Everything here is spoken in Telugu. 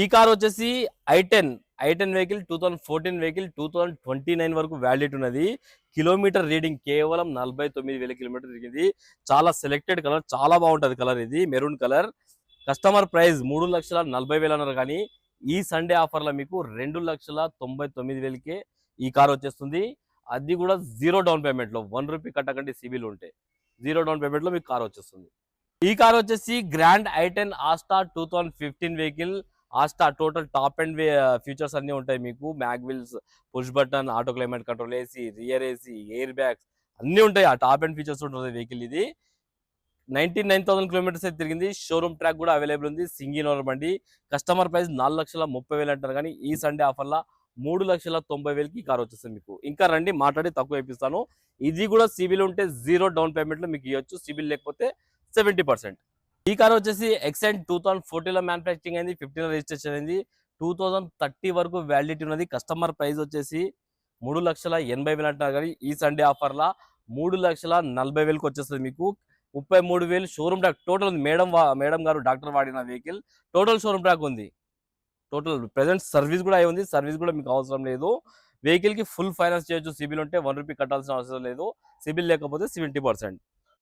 ఈ కార్ వచ్చేసి ఐ10 వెహికల్ 2014 వెహికల్ 2029 వరకు వ్యాలిడిటీ ఉన్నది. కిలోమీటర్ రీడింగ్ కేవలం 49,000 కిలోమీటర్ తిరిగింది. చాలా సెలెక్టెడ్ కలర్, చాలా బాగుంటది కలర్. ఇది మెరూన్ కలర్. కస్టమర్ ప్రైస్ 3,40,000 అన్నారు, కానీ ఈ సండే ఆఫర్లో మీకు 2,99,000కే ఈ కార్ వచ్చేస్తుంది. అది కూడా జీరో డౌన్ పేమెంట్ లో, 1 రూపీ కట్టకండి సిబిల్ ఉంటే. జీరో డౌన్ పేమెంట్ లో మీకు కార్ వచ్చేస్తుంది. ఈ కార్ వచ్చేసి గ్రాండ్ ఐ10 Asta 2015 vehicle. Asta total top end features అన్ని ఉంటాయి మీకు. Mag wheels, push button, auto climate control, AC, rear AC, air bags అన్ని ఉంటాయి. ఆ టాప్ అండ్ ఫీచర్స్ ఉంటుంది వెహికల్. ఇది 99,000 కిలోమీటర్స్ అయితే తిరిగింది. షోరూమ్ ట్రాక్ కూడా అవైలబుల్ ఉంది. సింగిల్ ఓనర్ బండి. కస్టమర్ ప్రైస్ 4,30,000 అంటారు, కానీ ఈ సండే ఆఫర్లా 3,90,000కి కార్ వచ్చేస్తుంది మీకు. ఇంకా రండి, మాట్లాడి తక్కువ ఇప్పిస్తాను. ఇది కూడా సిబిల్ ఉంటే జీరో డౌన్ పేమెంట్ లో మీకు ఇవ్వచ్చు. సిబిల్ లేకపోతే 70%. ఈ కార్ వచ్చేసి ఎక్సెంట్ 2014 లో మ్యానుఫ్యాక్చరింగ్ అయింది, 15 లో రిజిస్ట్రేషన్ అయింది. 2030 వరకు వ్యాలిడిటీ ఉన్నది. కస్టమర్ ప్రైస్ వచ్చేసి 3,80,000 అంటారు, కానీ ఈ సండే ఆఫర్లా 3,40,000కి వచ్చేస్తుంది మీకు. 33,000 షోరూమ్ ట్రాక్ టోటల్ ఉంది. మేడం గారు డాక్టర్ వాడిన వెహికల్ టోటల్ షోరూమ్ ట్రాక్ ఉంది. టోటల్ ప్రెసెంట్ సర్వీస్ కూడా అయి ఉంది. సర్వీస్ కూడా మీకు అవసరం లేదు. వెహికల్ కి ఫుల్ ఫైనాన్స్ చేయొచ్చు. సిబిల్ ఉంటే 1 రూపీ కట్టాల్సిన అవసరం లేదు. సిబిల్ లేకపోతే 70%.